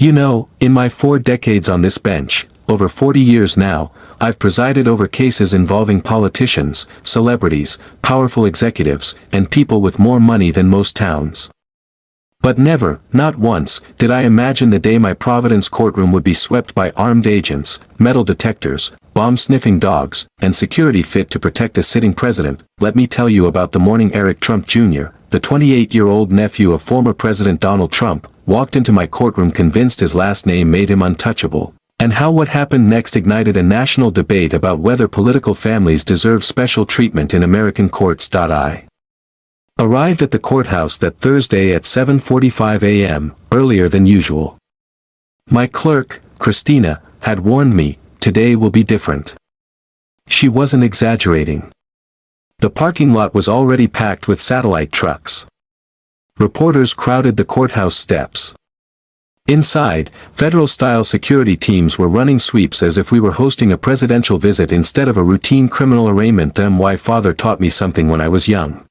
You know, in my 4 decades on this bench, over 40 years now, I've presided over cases involving politicians, celebrities, powerful executives, and people with more money than most towns. But never, not once, did I imagine the day my Providence courtroom would be swept by armed agents, metal detectors, bomb-sniffing dogs, and security fit to protect a sitting president. Let me tell you about the morning Eric Trump Jr., the 28-year-old nephew of former President Donald Trump, walked into my courtroom convinced his last name made him untouchable, and how what happened next ignited a national debate about whether political families deserve special treatment in American courts. I arrived at the courthouse that Thursday at 7:45 a.m., earlier than usual. My clerk, Christina, had warned me, today will be different. She wasn't exaggerating. The parking lot was already packed with satellite trucks. Reporters crowded the courthouse steps. Inside, federal-style security teams were running sweeps as if we were hosting a presidential visit instead of a routine criminal arraignment. My father taught me something when I was young.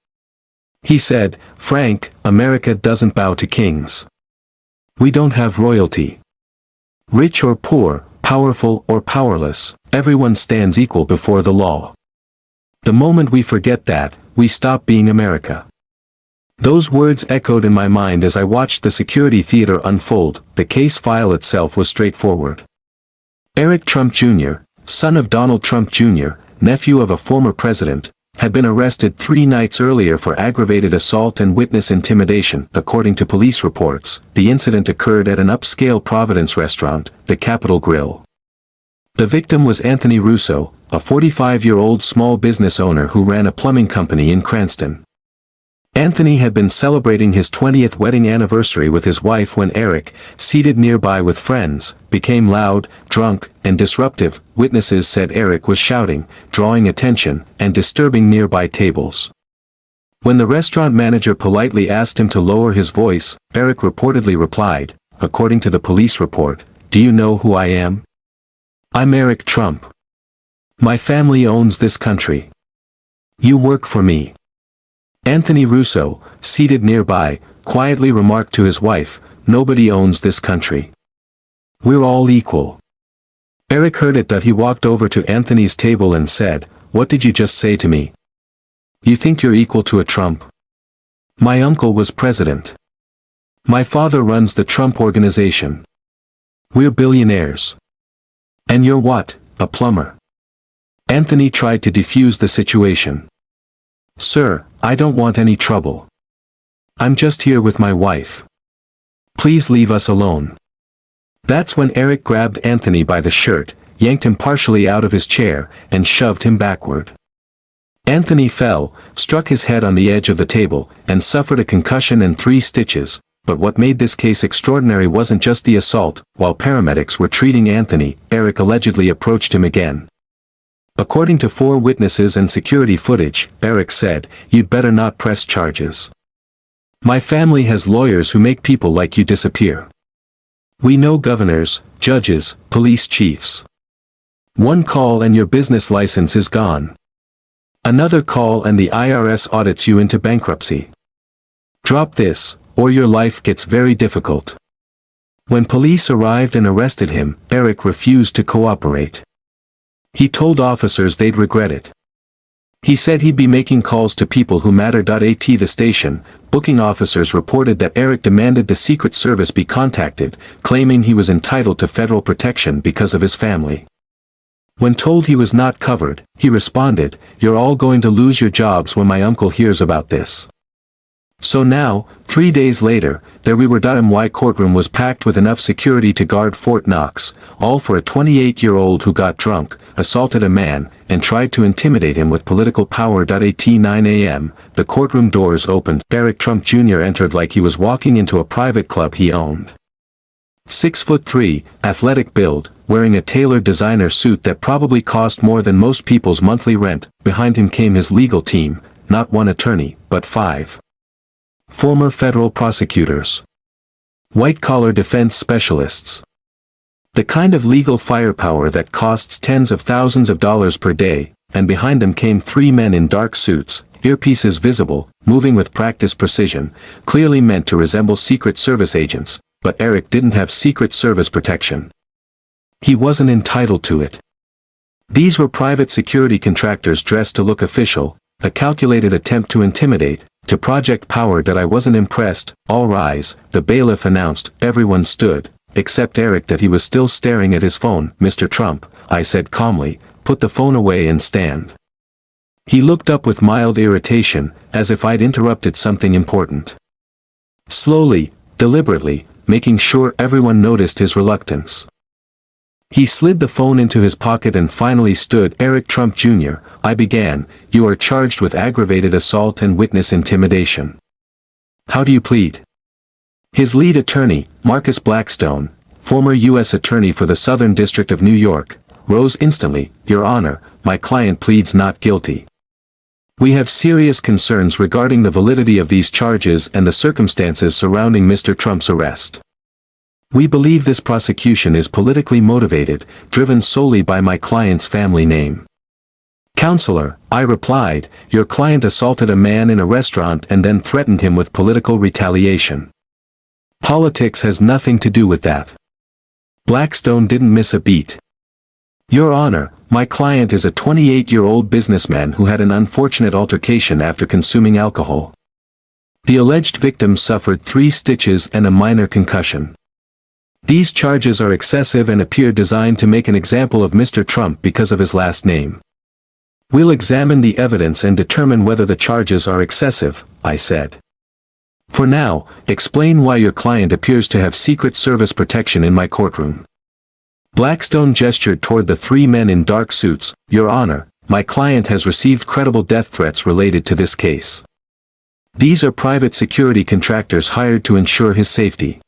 He said, "Frank, America doesn't bow to kings. We don't have royalty. Rich or poor, powerful or powerless, everyone stands equal before the law. The moment we forget that, we stop being America." Those words echoed in my mind as I watched the security theater unfold. The case file itself was straightforward. Eric Trump Jr., son of Donald Trump Jr., nephew of a former president, had been arrested 3 nights earlier for aggravated assault and witness intimidation. According to police reports, the incident occurred at an upscale Providence restaurant, the Capitol Grill. The victim was Anthony Russo, a 45-year-old small business owner who ran a plumbing company in Cranston. Anthony had been celebrating his 20th wedding anniversary with his wife when Eric, seated nearby with friends, became loud, drunk, and disruptive. Witnesses said Eric was shouting, drawing attention, and disturbing nearby tables. When the restaurant manager politely asked him to lower his voice, Eric reportedly replied, according to the police report, "Do you know who I am? I'm Eric Trump. My family owns this country. You work for me." Anthony Russo, seated nearby, quietly remarked to his wife, "Nobody owns this country. We're all equal." Eric heard it that he walked over to Anthony's table and said, "What did you just say to me? You think you're equal to a Trump? My uncle was president. My father runs the Trump Organization. We're billionaires. And you're what, a plumber?" Anthony tried to defuse the situation. "Sir, I don't want any trouble. I'm just here with my wife. Please leave us alone." That's when Eric grabbed Anthony by the shirt, yanked him partially out of his chair, and shoved him backward. Anthony fell, struck his head on the edge of the table, and suffered a concussion and 3 stitches. But what made this case extraordinary wasn't just the assault. While paramedics were treating Anthony, Eric allegedly approached him again. According to 4 witnesses and security footage, Eric said, "You'd better not press charges. My family has lawyers who make people like you disappear. We know governors, judges, police chiefs. One call and your business license is gone. Another call and the IRS audits you into bankruptcy. Drop this, or your life gets very difficult." When police arrived and arrested him, Eric refused to cooperate. He told officers they'd regret it. He said he'd be making calls to people who matter. At the station, booking officers reported that Eric demanded the Secret Service be contacted, claiming he was entitled to federal protection because of his family. When told he was not covered, he responded, "You're all going to lose your jobs when my uncle hears about this." So now, 3 days later, there we were. My courtroom was packed with enough security to guard Fort Knox, all for a 28-year-old who got drunk, assaulted a man, and tried to intimidate him with political power. At 9 a.m., the courtroom doors opened. Eric Trump Jr. entered like he was walking into a private club he owned. 6'3", athletic build, wearing a tailored designer suit that probably cost more than most people's monthly rent. Behind him came his legal team, not 1 attorney, but 5. Former federal prosecutors. White-collar defense specialists. The kind of legal firepower that costs tens of thousands of dollars per day. And behind them came 3 men in dark suits, earpieces visible, moving with practiced precision, clearly meant to resemble Secret Service agents. but Eric didn't have Secret Service protection. He wasn't entitled to it. These were private security contractors dressed to look official, a calculated attempt to intimidate, to project power that I wasn't impressed. All rise, the bailiff announced. Everyone stood, except Eric, that he was still staring at his phone. Mr. Trump, I said calmly, put the phone away and stand. He looked up with mild irritation, as if I'd interrupted something important. Slowly, deliberately, making sure everyone noticed his reluctance. He slid the phone into his pocket and finally stood. Eric Trump Jr., I began, you are charged with aggravated assault and witness intimidation. How do you plead? His lead attorney, Marcus Blackstone, former U.S. Attorney for the Southern District of New York, rose instantly. Your Honor, my client pleads not guilty. We have serious concerns regarding the validity of these charges and the circumstances surrounding Mr. Trump's arrest. We believe this prosecution is politically motivated, driven solely by my client's family name. Counselor, I replied, your client assaulted a man in a restaurant and then threatened him with political retaliation. Politics has nothing to do with that. Blackstone didn't miss a beat. Your Honor, my client is a 28-year-old businessman who had an unfortunate altercation after consuming alcohol. The alleged victim suffered 3 stitches and a minor concussion. These charges are excessive and appear designed to make an example of Mr. Trump because of his last name. We'll examine the evidence and determine whether the charges are excessive, I said. For now, explain why your client appears to have Secret Service protection in my courtroom. Blackstone gestured toward the 3 men in dark suits. Your Honor, my client has received credible death threats related to this case. These are private security contractors hired to ensure his safety.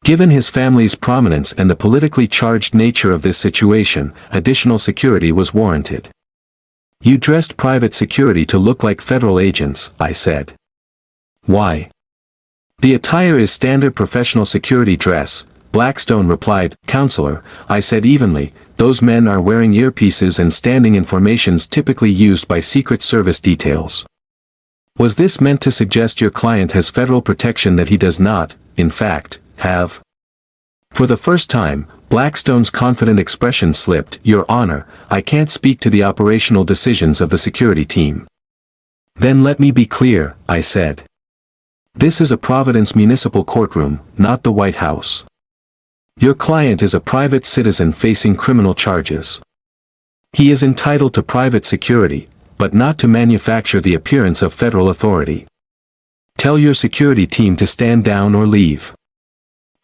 Given his family's prominence and the politically charged nature of this situation, additional security was warranted. You dressed private security to look like federal agents, I said. Why? The attire is standard professional security dress, Blackstone replied. Counselor, I said evenly, those men are wearing earpieces and standing in formations typically used by Secret Service details. Was this meant to suggest your client has federal protection that he does not, in fact, have? For the first time, Blackstone's confident expression slipped. Your Honor, I can't speak to the operational decisions of the security team. Then let me be clear, I said. This is a Providence municipal courtroom, not the White House. Your client is a private citizen facing criminal charges. He is entitled to private security, but not to manufacture the appearance of federal authority. Tell your security team to stand down or leave.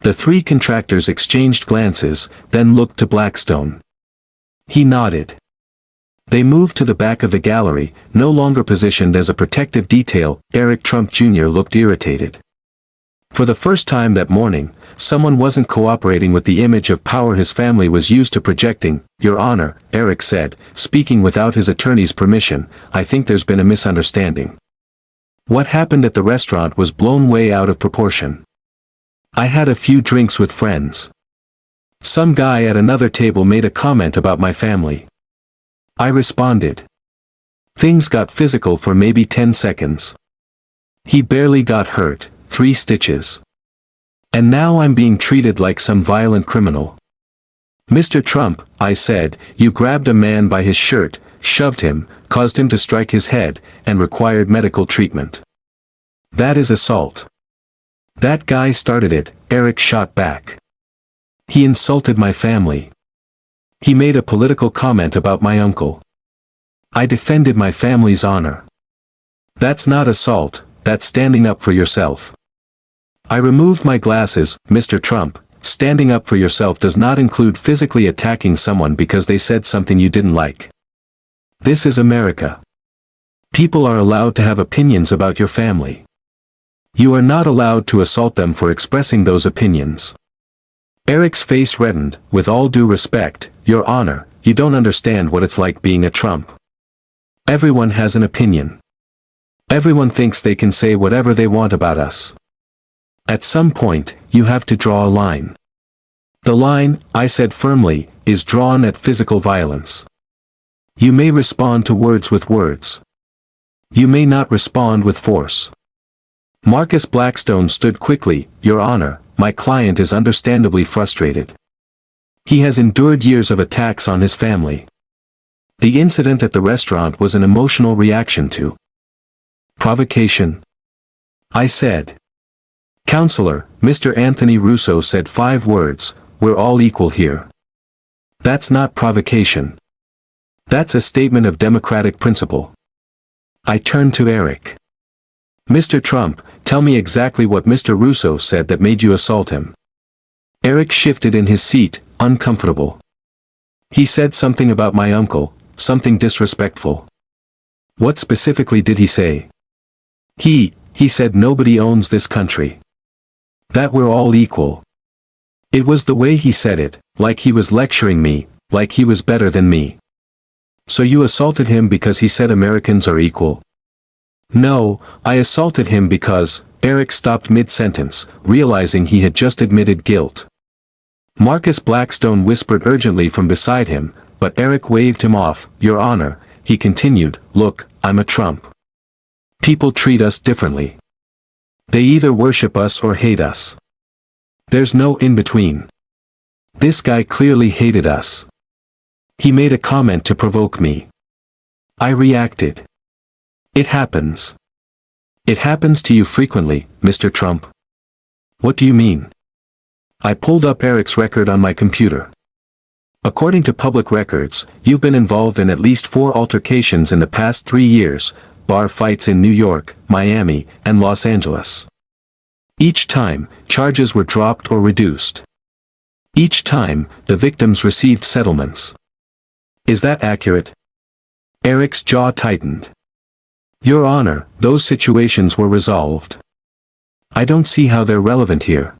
The 3 contractors exchanged glances, then looked to Blackstone. He nodded. They moved to the back of the gallery, no longer positioned as a protective detail. Eric Trump Jr. looked irritated. For the first time that morning, someone wasn't cooperating with the image of power his family was used to projecting. Your Honor, Eric said, speaking without his attorney's permission, I think there's been a misunderstanding. What happened at the restaurant was blown way out of proportion. I had a few drinks with friends. Some guy at another table made a comment about my family. I responded. Things got physical for maybe 10 seconds. He barely got hurt, 3 stitches. And now I'm being treated like some violent criminal. Mr. Trump, I said, you grabbed a man by his shirt, shoved him, caused him to strike his head, and required medical treatment. That is assault. That guy started it, Eric shot back. He insulted my family. He made a political comment about my uncle. I defended my family's honor. That's not assault, that's standing up for yourself. I removed my glasses. Mr. Trump, standing up for yourself does not include physically attacking someone because they said something you didn't like. This is America. People are allowed to have opinions about your family. You are not allowed to assault them for expressing those opinions. Eric's face reddened. With all due respect, Your Honor, you don't understand what it's like being a Trump. Everyone has an opinion. Everyone thinks they can say whatever they want about us. At some point, you have to draw a line. The line, I said firmly, is drawn at physical violence. You may respond to words with words. You may not respond with force. Marcus Blackstone stood quickly. Your Honor, my client is understandably frustrated. He has endured years of attacks on his family. The incident at the restaurant was an emotional reaction to provocation. I said. Counselor, Mr. Anthony Russo said 5 words, "We're all equal here." That's not provocation. That's a statement of democratic principle. I turned to Eric. Mr. Trump, tell me exactly what Mr. Russo said that made you assault him. Eric shifted in his seat, uncomfortable. He said something about my uncle, something disrespectful. What specifically did he say? He said nobody owns this country. That we're all equal. It was the way he said it, like he was lecturing me, like he was better than me. So you assaulted him because he said Americans are equal? No, I assaulted him because, Eric stopped mid-sentence, realizing he had just admitted guilt. Marcus Blackstone whispered urgently from beside him, but Eric waved him off. Your Honor, he continued, look, I'm a Trump. People treat us differently. They either worship us or hate us. There's no in-between. This guy clearly hated us. He made a comment to provoke me. I reacted. It happens. It happens to you frequently, Mr. Trump. What do you mean? I pulled up Eric's record on my computer. According to public records, you've been involved in at least 4 altercations in the past 3 years, bar fights in New York, Miami, and Los Angeles. Each time, charges were dropped or reduced. Each time, the victims received settlements. Is that accurate? Eric's jaw tightened. Your Honor, those situations were resolved. I don't see how they're relevant here.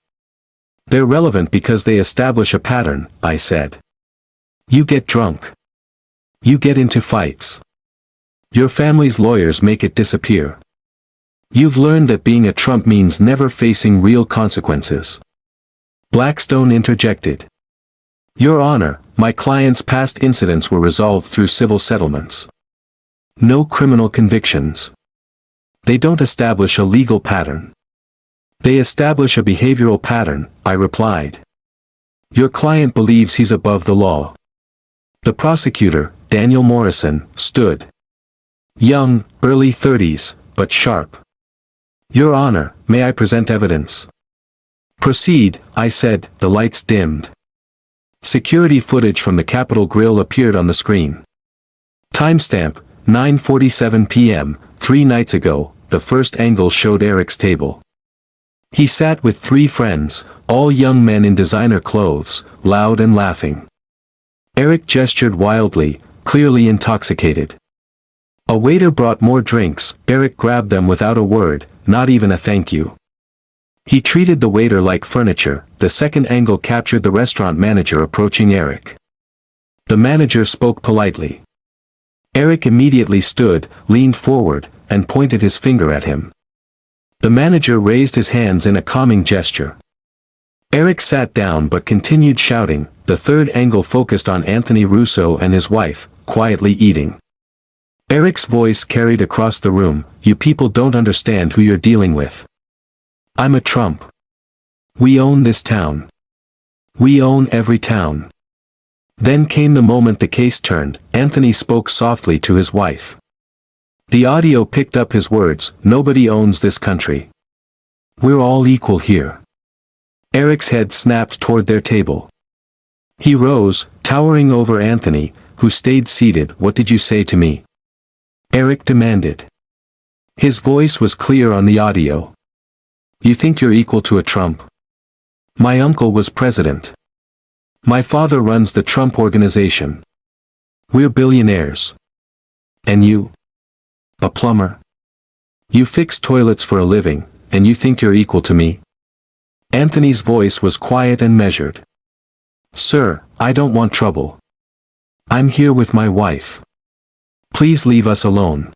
They're relevant because they establish a pattern, I said. You get drunk. You get into fights. Your family's lawyers make it disappear. You've learned that being a Trump means never facing real consequences. Blackstone interjected. Your Honor, my client's past incidents were resolved through civil settlements. No criminal convictions. They don't establish a legal pattern. They establish a behavioral pattern, I replied. Your client believes he's above the law. The prosecutor, Daniel Morrison, stood. Young, early 30s, but sharp. Your Honor, may I present evidence? Proceed, I said, the lights dimmed. Security footage from the Capitol grill appeared on the screen. Timestamp, 9:47 p.m., 3 nights ago, the first angle showed Eric's table. He sat with 3 friends, all young men in designer clothes, loud and laughing. Eric gestured wildly, clearly intoxicated. A waiter brought more drinks. Eric grabbed them without a word, not even a thank you. He treated the waiter like furniture. The second angle captured the restaurant manager approaching Eric. The manager spoke politely. Eric immediately stood, leaned forward, and pointed his finger at him. The manager raised his hands in a calming gesture. Eric sat down but continued shouting. The third angle focused on Anthony Russo and his wife, quietly eating. Eric's voice carried across the room, you people don't understand who you're dealing with. I'm a Trump. We own this town. We own every town. Then came the moment the case turned. Anthony spoke softly to his wife. The audio picked up his words, nobody owns this country. We're all equal here. Eric's head snapped toward their table. He rose, towering over Anthony, who stayed seated. What did you say to me? Eric demanded. His voice was clear on the audio. You think you're equal to a Trump? My uncle was president. My father runs the Trump Organization. We're billionaires. And you? A plumber? You fix toilets for a living, and you think you're equal to me? Anthony's voice was quiet and measured. Sir, I don't want trouble. I'm here with my wife. Please leave us alone.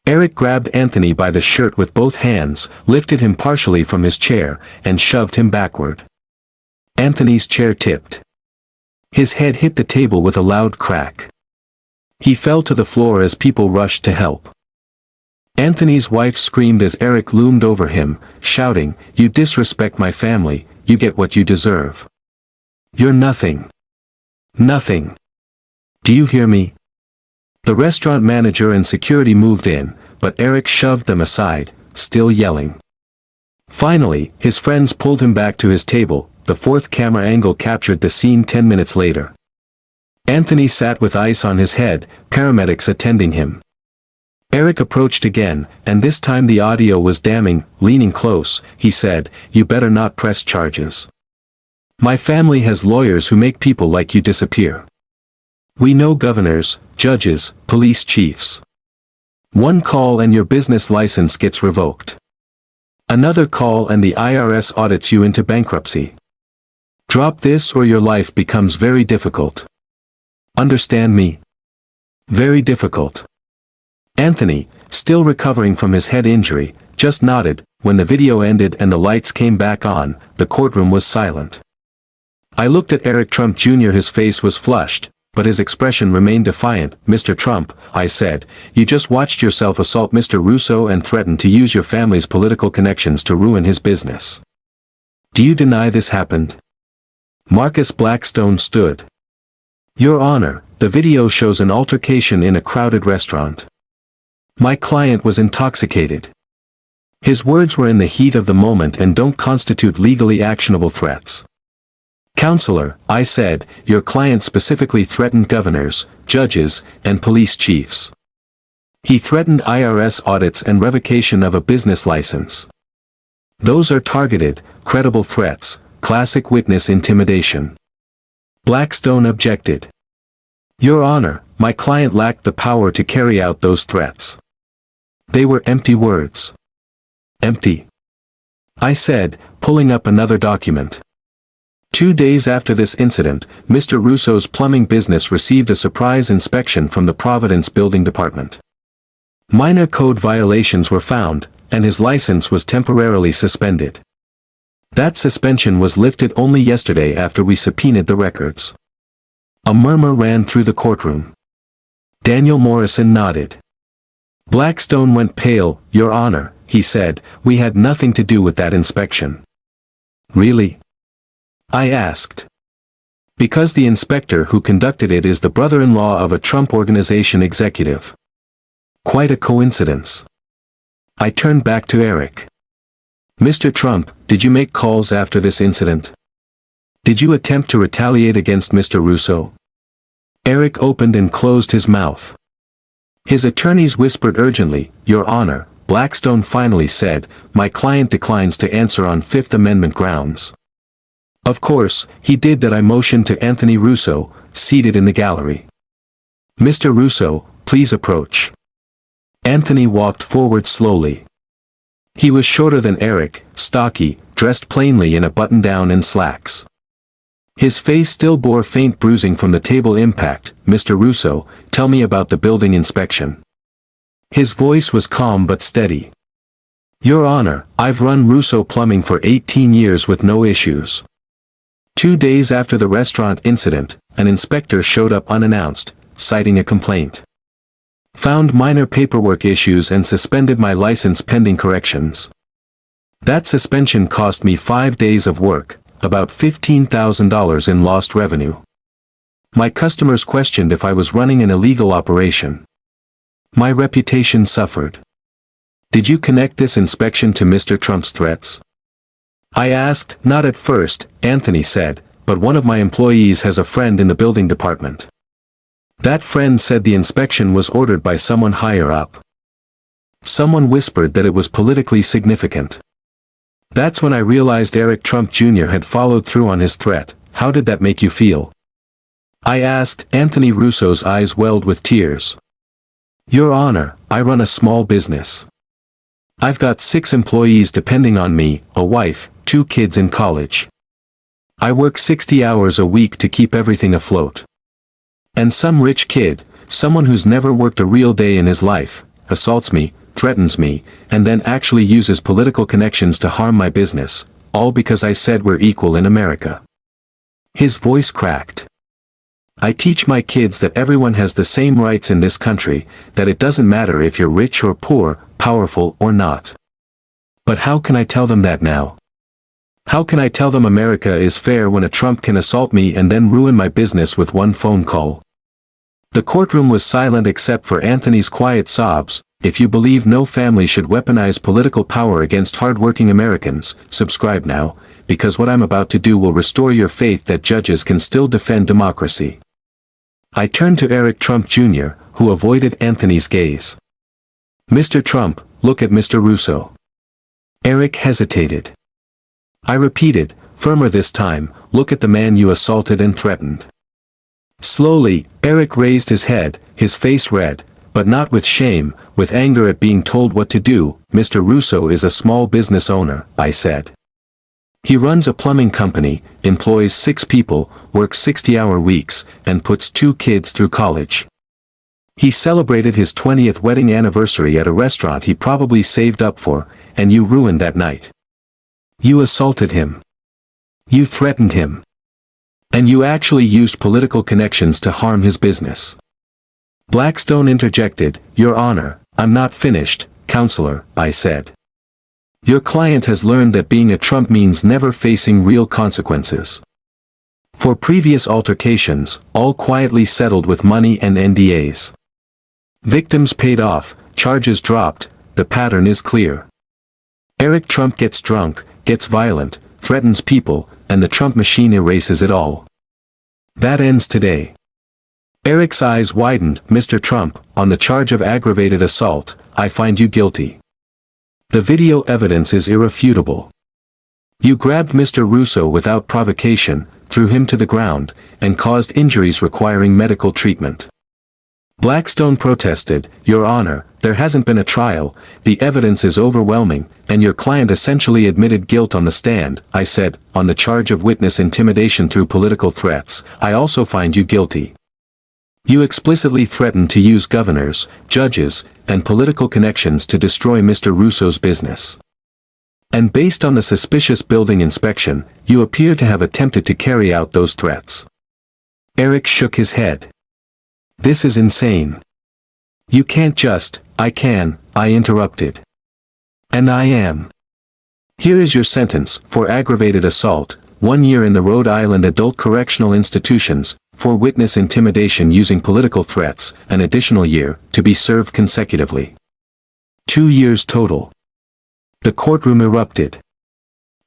Eric grabbed Anthony by the shirt with both hands, lifted him partially from his chair, and shoved him backward. Anthony's chair tipped. His head hit the table with a loud crack. He fell to the floor as people rushed to help. Anthony's wife screamed as Eric loomed over him, shouting, You disrespect my family, you get what you deserve. You're nothing. Nothing. Do you hear me? The restaurant manager and security moved in, but Eric shoved them aside, still yelling. Finally, his friends pulled him back to his table. The fourth camera angle captured the scene 10 minutes later. Anthony sat with ice on his head, paramedics attending him. Eric approached again, and this time the audio was damning. Leaning close, he said, "You better not press charges. My family has lawyers who make people like you disappear. We know governors, judges, police chiefs. One call and your business license gets revoked. Another call and the IRS audits you into bankruptcy. Drop this or your life becomes very difficult. Understand me? Very difficult." Anthony, still recovering from his head injury, just nodded. When the video ended and the lights came back on, the courtroom was silent. I looked at Eric Trump Jr. His face was flushed, but his expression remained defiant. "Mr. Trump," I said, "you just watched yourself assault Mr. Russo and threaten to use your family's political connections to ruin his business. Do you deny this happened?" Marcus Blackstone stood. "Your Honor, the video shows an altercation in a crowded restaurant. My client was intoxicated. His words were in the heat of the moment and don't constitute legally actionable threats." "Counselor," I said, "your client specifically threatened governors, judges, and police chiefs. He threatened IRS audits and revocation of a business license. Those are targeted, credible threats, classic witness intimidation." Blackstone objected. "Your Honor, my client lacked the power to carry out those threats. They were empty words." "Empty?" I said, pulling up another document. 2 days after this incident, Mr. Russo's plumbing business received a surprise inspection from the Providence Building Department. Minor code violations were found, and his license was temporarily suspended. That suspension was lifted only yesterday after we subpoenaed the records. A murmur ran through the courtroom. Daniel Morrison nodded. Blackstone went pale. "Your Honor," he said, "we had nothing to do with that inspection." "Really?" I asked. "Because the inspector who conducted it is the brother-in-law of a Trump Organization executive." Quite a coincidence. I turned back to Eric. "Mr. Trump, did you make calls after this incident? Did you attempt to retaliate against Mr. Russo?" Eric opened and closed his mouth. His attorneys whispered urgently. "Your Honor," Blackstone finally said, "my client declines to answer on Fifth Amendment grounds." Of course, he did that. I motioned to Anthony Russo, seated in the gallery. "Mr. Russo, please approach." Anthony walked forward slowly. He was shorter than Eric, stocky, dressed plainly in a button-down and slacks. His face still bore faint bruising from the table impact. "Mr. Russo, tell me about the building inspection." His voice was calm but steady. "Your Honor, I've run Russo Plumbing for 18 years with no issues. 2 days after the restaurant incident, an inspector showed up unannounced, citing a complaint. Found minor paperwork issues and suspended my license pending corrections. That suspension cost me 5 days of work, about $15,000 in lost revenue. My customers questioned if I was running an illegal operation. My reputation suffered. Did you connect this inspection to Mr. Trump's threats?" I asked. "Not at first," Anthony said, "but one of my employees has a friend in the building department. That friend said the inspection was ordered by someone higher up. Someone whispered that it was politically significant. That's when I realized Eric Trump Jr. had followed through on his threat." "How did that make you feel?" I asked. Anthony Russo's eyes welled with tears. "Your Honor, I run a small business. I've got 6 employees depending on me, a wife, 2 kids in college. I work 60 hours a week to keep everything afloat. And some rich kid, someone who's never worked a real day in his life, assaults me, threatens me, and then actually uses political connections to harm my business, all because I said we're equal in America." His voice cracked. "I teach my kids that everyone has the same rights in this country, that it doesn't matter if you're rich or poor, powerful or not. But how can I tell them that now? How can I tell them America is fair when a Trump can assault me and then ruin my business with one phone call? The courtroom was silent except for Anthony's quiet sobs. If you believe no family should weaponize political power against hardworking Americans, subscribe now, because what I'm about to do will restore your faith that judges can still defend democracy. I turned to Eric Trump Jr., who avoided Anthony's gaze. Mr. Trump, look at Mr. Russo. Eric hesitated. I repeated, firmer this time, look at the man you assaulted and threatened. Slowly, Eric raised his head, his face red, but not with shame, with anger at being told what to do. Mr. Russo is a small business owner, I said. He runs a plumbing company, employs 6 people, works 60-hour weeks, and puts 2 kids through college. He celebrated his 20th wedding anniversary at a restaurant he probably saved up for, and you ruined that night. You assaulted him. You threatened him. And you actually used political connections to harm his business. Blackstone interjected, Your Honor, I'm not finished, counselor, I said. Your client has learned that being a Trump means never facing real consequences. For previous altercations, all quietly settled with money and NDAs. Victims paid off, charges dropped, the pattern is clear. Eric Trump gets drunk, gets violent, threatens people, and the Trump machine erases it all. That ends today. Eric's eyes widened. Mr. Trump, on the charge of aggravated assault, I find you guilty. The video evidence is irrefutable. You grabbed Mr. Russo without provocation, threw him to the ground, and caused injuries requiring medical treatment. Blackstone protested, Your Honor, there hasn't been a trial, the evidence is overwhelming, and your client essentially admitted guilt on the stand. I said, on the charge of witness intimidation through political threats, I also find you guilty. You explicitly threatened to use governors, judges, and political connections to destroy Mr. Russo's business. And based on the suspicious building inspection, you appear to have attempted to carry out those threats. Eric shook his head. This is insane. You can't just, I can, I interrupted. And I am. Here is your sentence, for aggravated assault, 1 year in the Rhode Island Adult Correctional Institutions, for witness intimidation using political threats, an additional year, to be served consecutively. 2 years total. The courtroom erupted.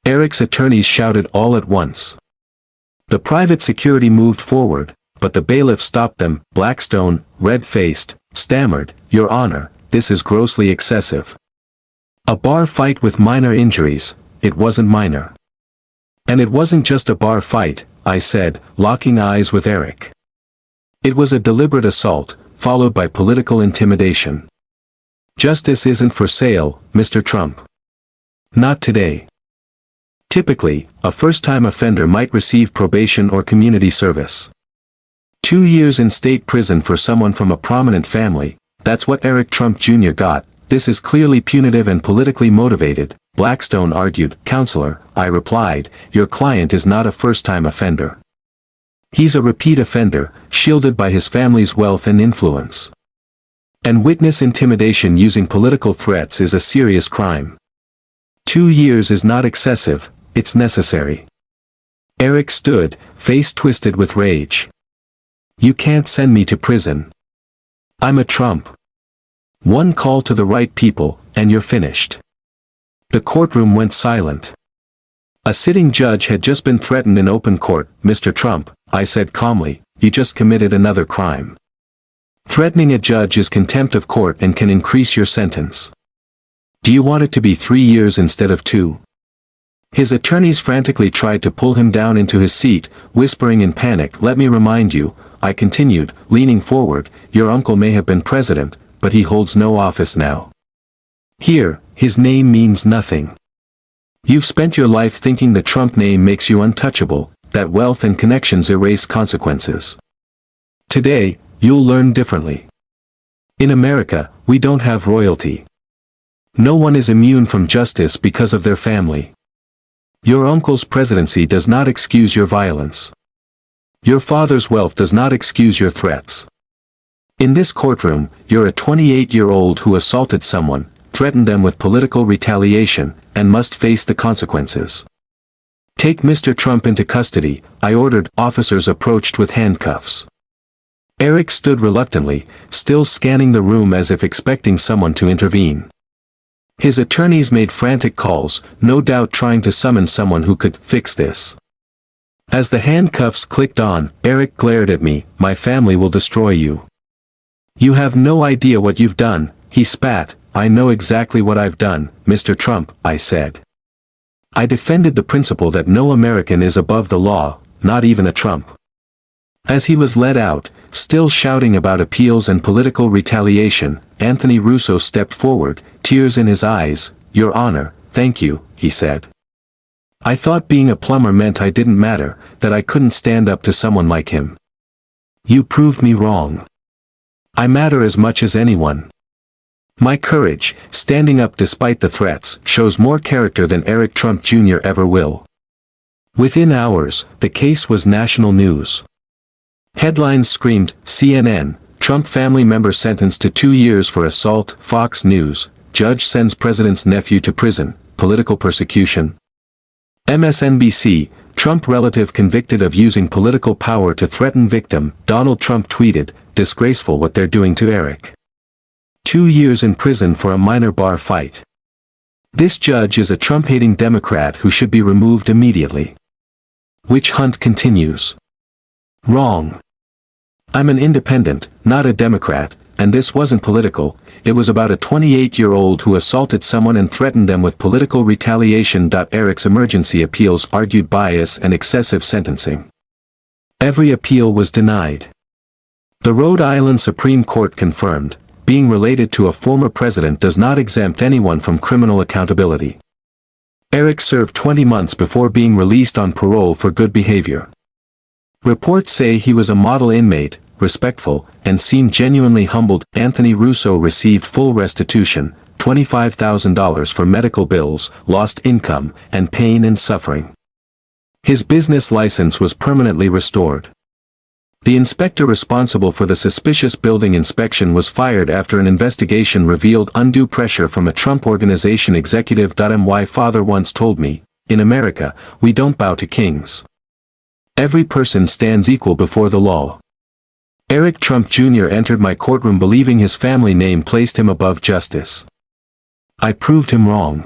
Eric's attorneys shouted all at once. The private security moved forward, but the bailiff stopped them. Blackstone, red-faced, stammered, Your Honor, this is grossly excessive. A bar fight with minor injuries, it wasn't minor. And it wasn't just a bar fight, I said, locking eyes with Eric. It was a deliberate assault, followed by political intimidation. Justice isn't for sale, Mr. Trump. Not today. Typically, a first-time offender might receive probation or community service. 2 years in state prison for someone from a prominent family, that's what Eric Trump Jr. got. This is clearly punitive and politically motivated, Blackstone argued. Counselor, I replied, your client is not a first-time offender. He's a repeat offender, shielded by his family's wealth and influence. And witness intimidation using political threats is a serious crime. 2 years is not excessive, it's necessary. Eric stood, face twisted with rage. You can't send me to prison. I'm a Trump. One call to the right people, and you're finished. The courtroom went silent. A sitting judge had just been threatened in open court. Mr. Trump, I said calmly, you just committed another crime. Threatening a judge is contempt of court and can increase your sentence. Do you want it to be 3 years instead of 2? His attorneys frantically tried to pull him down into his seat, whispering in panic. Let me remind you, I continued, leaning forward, your uncle may have been president, but he holds no office now. Here, his name means nothing. You've spent your life thinking the Trump name makes you untouchable, that wealth and connections erase consequences. Today, you'll learn differently. In America, we don't have royalty. No one is immune from justice because of their family. Your uncle's presidency does not excuse your violence. Your father's wealth does not excuse your threats. In this courtroom, you're a 28-year-old who assaulted someone, threatened them with political retaliation, and must face the consequences. "Take Mr. Trump into custody," I ordered. Officers approached with handcuffs. Eric stood reluctantly, still scanning the room as if expecting someone to intervene. His attorneys made frantic calls, no doubt trying to summon someone who could fix this. As the handcuffs clicked on, Eric glared at me. "My family will destroy you. You have no idea what you've done," he spat. "I know exactly what I've done, Mr. Trump," I said. I defended the principle that no American is above the law, not even a Trump. As he was led out, still shouting about appeals and political retaliation, Anthony Russo stepped forward, tears in his eyes. "Your Honor, thank you," he said. I thought being a plumber meant I didn't matter, that I couldn't stand up to someone like him. You proved me wrong. I matter as much as anyone. My courage, standing up despite the threats, shows more character than Eric Trump Jr. ever will. Within hours, the case was national news. Headlines screamed, CNN, Trump family member sentenced to 2 years for assault. Fox News, judge sends president's nephew to prison, political persecution. MSNBC, Trump relative convicted of using political power to threaten victim. Donald Trump tweeted, "Disgraceful what they're doing to Eric. 2 years in prison for a minor bar fight. This judge is a Trump-hating Democrat who should be removed immediately." Witch hunt continues. Wrong. I'm an independent, not a Democrat, and this wasn't political. It was about a 28-year-old who assaulted someone and threatened them with political retaliation. Eric's emergency appeals argued bias and excessive sentencing. Every appeal was denied. The Rhode Island Supreme Court confirmed, being related to a former president does not exempt anyone from criminal accountability. Eric served 20 months before being released on parole for good behavior. Reports say he was a model inmate, respectful, and seemed genuinely humbled. Anthony Russo received full restitution, $25,000 for medical bills, lost income, and pain and suffering. His business license was permanently restored. The inspector responsible for the suspicious building inspection was fired after an investigation revealed undue pressure from a Trump Organization executive. My father once told me, "In America, we don't bow to kings. Every person stands equal before the law." Eric Trump Jr. entered my courtroom believing his family name placed him above justice. I proved him wrong.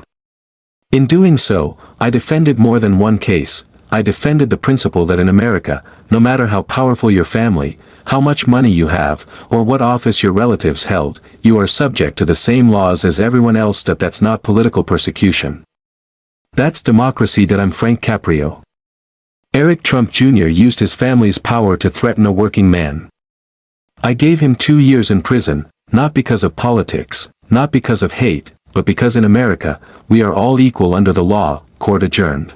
In doing so, I defended more than one case. I defended the principle that in America, no matter how powerful your family, how much money you have, or what office your relatives held, you are subject to the same laws as everyone else. That's not political persecution. That's democracy. I'm Frank Caprio. Eric Trump Jr. used his family's power to threaten a working man. I gave him 2 years in prison, not because of politics, not because of hate, but because in America, we are all equal under the law. Court adjourned.